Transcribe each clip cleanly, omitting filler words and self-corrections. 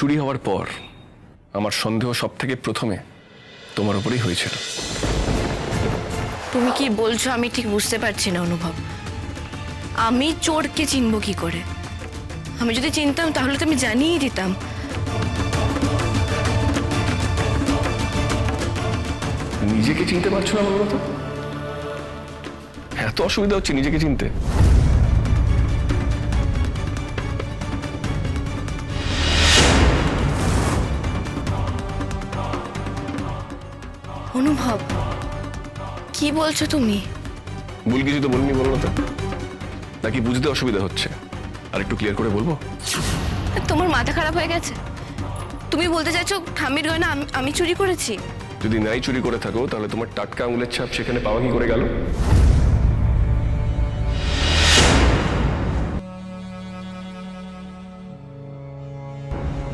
চুরি হওয়ার পর আমার সন্দেহ সব থেকে প্রথমে তোমার উপরেই হয়েছিল। তুমি কি বলছো আমি ঠিক বুঝতে পারছি না অনুভব। আমি চোরকে চিনব কি করে? আমি যদি চিনতাম তাহলে তো আমি জানিয়ে দিতাম। নিজেকে চিনতে পারছো না বলো তো? এত অসুবিধা হচ্ছে নিজেকে চিনতে? অনুভব কি বলছো তুমি? ভুল কিছু তো বলিনি, বলো তো। নাকি বুঝতে অসুবিধা হচ্ছে? আর একটু ক্লিয়ার করে বলবো? তোমার মাথা খারাপ হয়ে গেছে? তুমি বলতে চাইছো ঠাম্মির গয়না আমি চুরি করেছি? যদি নাই চুরি করে থাকো তাহলে তোমার টাটকা আঙুলের ছাপ সেখানে পাওয়া কি করে গেল?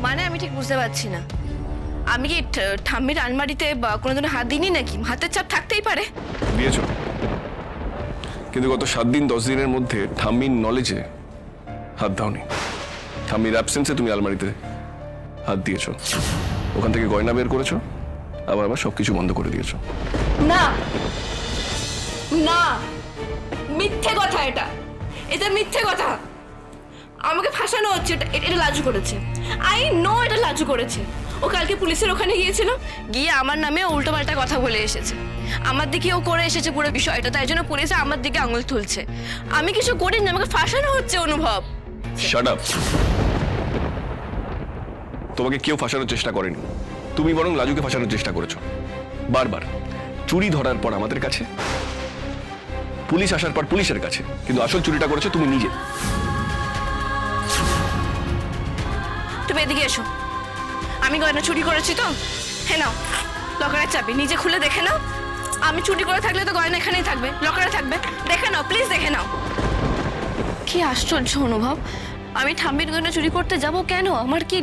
মানে আমি ঠিক বুঝতে পারছি না। আমি কি ঠাম্মির আলমারিতে বা কোনো দিন হাত দিইনি নাকি? হাতের ছাপ থাকতেই পারে। দিয়েছো, কিন্তু গত 7 দিন 10 দিনের মধ্যে ঠাম্মির নলেজে হাত দাওনি। ঠাম্মির অ্যাবসেন্সে তুমি আলমারিতে হাত দিয়েছো, ওখান থেকে গয়না বের করেছো, আবার সবকিছু বন্ধ করে দিয়েছো। না না, মিথ্যে কথা। এটা মিথ্যে কথা। আমাকে ফাঁসানো হচ্ছে। এটা লাজু করেছে। আই নো এটা লাজু করেছে। ও কালকে পুলিশের ওখানে গিয়েছিল, গিয়ে আমার নামে উল্টোপাল্টা কথা বলে এসেছে। আমার দিকে ও করে এসেছে পুরো বিষয়টা, তাই জন্য পুলিশে আমার দিকে আঙুল তুলছে। আমি কিছু করিনি, আমাকে ফাঁসানো হচ্ছে অনুভব। Shut up. তোমাকে কেউ ফাঁসানোর চেষ্টা করেনি, তুমি বরং লাজুকে ফাঁসানোর চেষ্টা করেছো বারবার। চুরি ধরার পর আমাদের কাছে, পুলিশ আসার পর পুলিশের কাছে, কিন্তু আসল চুরিটা করেছো তুমি নিজে। তুমি এদিকে এসো। আমি গয়না চুরি করেছি তো? হ্যাঁ, নাও লকারের চাবি, নিজে খুলে দেখে নাও। আমি চুরি করে থাকলে তো গয়না এখানেই থাকবে, লকারে থাকবে। দেখে নাও প্লিজ, দেখে নাও। কি আশ্চর্য অনুভব, আমি ঠাম্মির গয়না চুরি করতে যাব কেন? আমার কি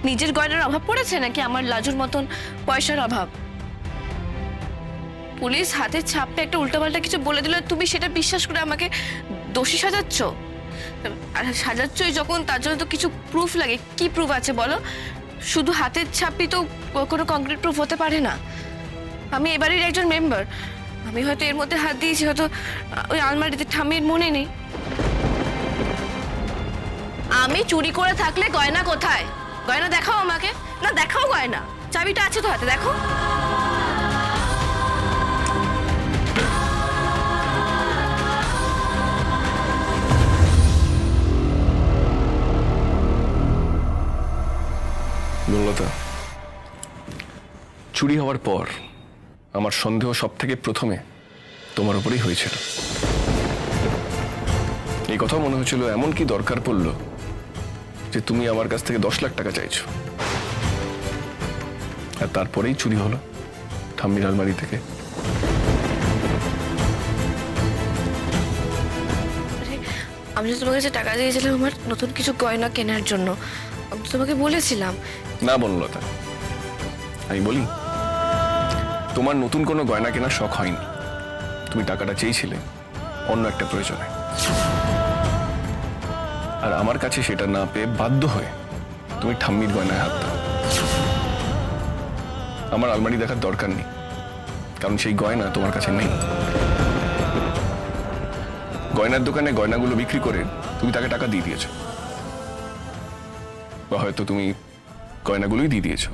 নিজের গয়নার অভাব পড়েছে নাকি আমার লাজুর মতন পয়সার অভাব? পুলিশ হাতের ছাপে একটা উল্টোপাল্টা কিছু বলে দিল, তুমি সেটা বিশ্বাস করে আমাকে দোষী সাজাচ্ছ। আর সাজাচ্ছই যখন, তার জন্য তো কিছু প্রুফ লাগে। কি প্রুফ আছে বলো? শুধু হাতের ছাপই তো কোনো কংক্রিট প্রুফ হতে পারে না। আমি এবারের একজন মেম্বার, আমি হয়তো এর মধ্যে হাত দিয়েছি, হয়তো ওই আলমারিতে ঠাম্মির মনে নেই। আমি চুরি করে থাকলে গয়না কোথায়? গয়না দেখাও আমাকে। না দেখাও গয়না, চাবিটা আছে তো হাতে, দেখো। বনলতা, চুরি হওয়ার পর আমার সন্দেহ সব থেকে প্রথমে তোমার উপরেই হয়েছিল। এই কথাও মনে হয়েছিল এমন কি দরকার পড়লো যে তুমি আমার কাছ থেকে 10 লাখ টাকা চাইছো, আর তারপরেই চুরি হলো ঠাম্মির আলমারি থেকে। আমি তো তোমার কাছে টাকা দিয়েছিলাম আমার নতুন কিছু গয়না কেনার জন্য, আমি তোমাকে বলেছিলাম। না বনলতা, আমি বলি, তোমার নতুন কোনো গয়না কেনার শখ হয়নি। তুমি টাকাটা চেয়েছিলে অন্য একটা প্রয়োজনে, আর আমার কাছে সেটা না পেয়ে বাধ্য হয়ে তুমি ঠাম্মির গয়নায় হাত দাও। আমার আলমারি দেখার দরকার নেই, কারণ সেই গয়না তোমার কাছে নেই। গয়নার দোকানে গয়নাগুলো বিক্রি করে তুমি তাকে টাকা দিয়ে দিয়েছো, বা হয়তো তুমি গয়নাগুলোই দিয়ে দিয়েছো।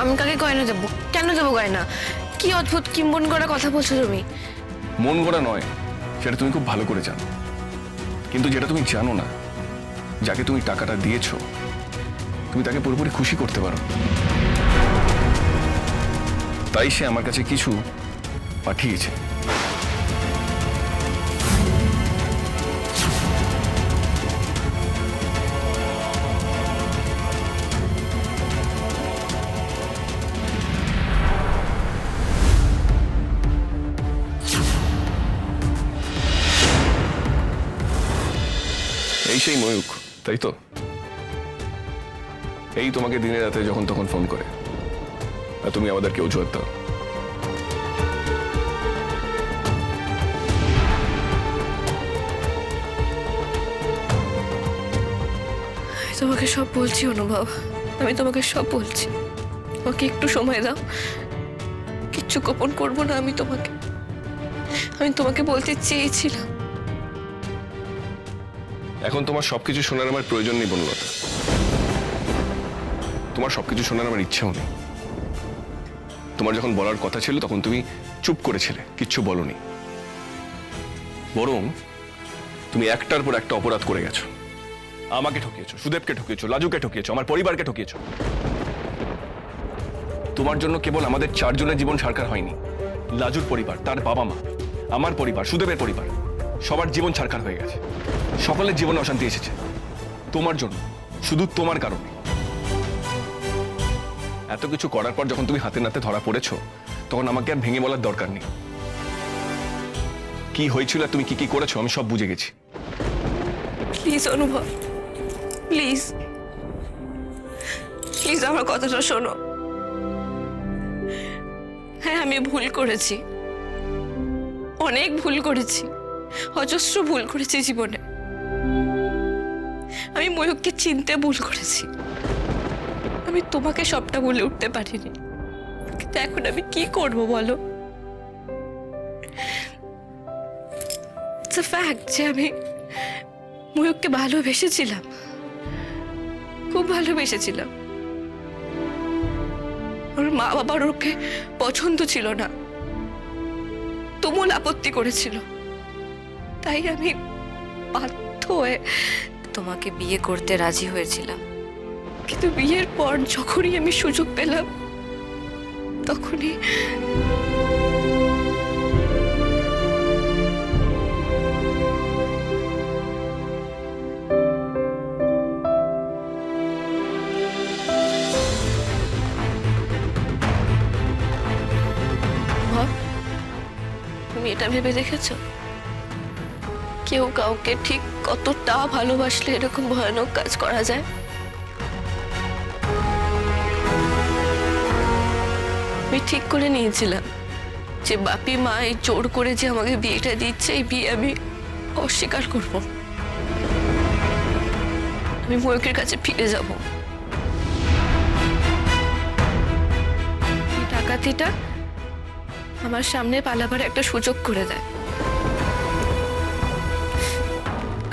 আমি কাকে গয়না দেবো? কেন দেবো গয়না? কি অদ্ভুত কিম্বন করা কথা বলছো তুমি। মন গড়া নয়, সেটা তুমি খুব ভালো করে জানো। কিন্তু যেটা তুমি জানো না, যাকে তুমি টাকাটা দিয়েছো তুমি তাকে পুরোপুরি খুশি করতে পারো। তাই সে আমার কাছে কিছু পাঠিয়েছে। এই সেই ময়ূক, তাই তো? এই তোমাকে দিনে রাতে যখন তখন ফোন করে, আর তুমি আমাদেরকে অজুহাত দাও। তোমাকে সব বলছি অনুভব, আমি তোমাকে সব বলছি। আমাকে একটু সময় দাও, কিচ্ছু গোপন করবো না। আমি তোমাকে বলতে চেয়েছিলাম। এখন তোমার সবকিছু শোনার আমার প্রয়োজন নেই বনলতা, তোমার সবকিছু শোনার আমার ইচ্ছেও নেই। তোমার যখন বলার কথা ছিল তখন তুমি চুপ করেছিলে, কিচ্ছু বলনি। বরং তুমি একটার পর একটা অপরাধ করে গেছো। আমাকে ঠকিয়েছো, সুদেবকে ঠকিয়েছো, লাজুকে ঠকিয়েছো, আমার পরিবারকে ঠকিয়েছো। তোমার জন্য কেবল আমাদের চারজনের জীবন ছারখার হয়নি, লাজুর পরিবার, তার বাবা মা, আমার পরিবার, সুদেবের পরিবার, সবার জীবন ছারখার হয়ে গেছে। সকলের জীবনে অশান্তি এসেছে তোমার জন্য, শুধু তোমার কারণে। এত কিছু করার পর যখন তুমি হাতে নাতে ধরা পড়েছো, তখন আমাকে আর ভেঙে বলার দরকার নেই। কি হয়েছিল আর তুমি কি কি করেছো আমি সব বুঝে গেছি। প্লিজ অনুভব, প্লিজ প্লিজ আমার কথাটা শোনো। হ্যাঁ, আমি ভুল করেছি, অনেক ভুল করেছি, অজস্র ভুল করেছি জীবনে। আমি ময়ূককে চিনতে ভুল করেছি, আমি তোমাকে সবটা বলে উঠতে পারিনি। কিন্তু এখন আমি কি করব বলো? ইটস আ ফ্যাক্ট যে আমি ময়ূককে ভালোবেসেছিলাম, খুব ভালোবেসেছিলাম। ওর মা বাবার ওকে পছন্দ ছিল না, তুমুল আপত্তি করেছিল। তাই আমি বাধ্য হয়ে তোমাকে বিয়ে করতে রাজি হয়েছিলাম। কিন্তু বিয়ের পর যখনই আমি সুযোগ পেলাম তখনই তুমি এটা ভেবে দেখেছো কেউ কাউকে ঠিক কতটা ভালোবাসলে এরকম ভয়ানক কাজ করা যায়? আমি ঠিক করে নিয়েছিলাম যে বাপি মা এই জোর করে যে আমাকে বিয়েটা দিচ্ছে, এই বিয়ে আমি অস্বীকার করব। আমি ময়ূকের কাছে ফিরে যাব। এই ডাকাতিটা আমার সামনে পালাবার একটা সুযোগ করে দেয়।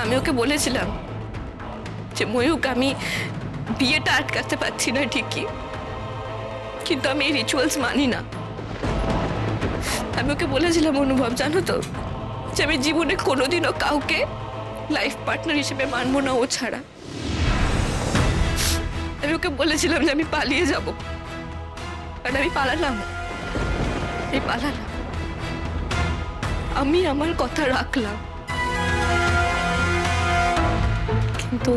আমি ওকে বলেছিলাম যে ময়ূক, আমি বিয়েটা আটকাতে পারছি না ঠিকই, কিন্তু আমি এই রিচুয়ালস মানি না। আমি ওকে বলেছিলাম অনুভব, জানো তো, যে আমি জীবনে কোনোদিনও কাউকে লাইফ পার্টনার হিসেবে মানবো না ও ছাড়া। আমি ওকে বলেছিলাম যে আমি পালিয়ে যাব, আর আমি পালালাম। আমি আমার কথা রাখলাম, কিন্তু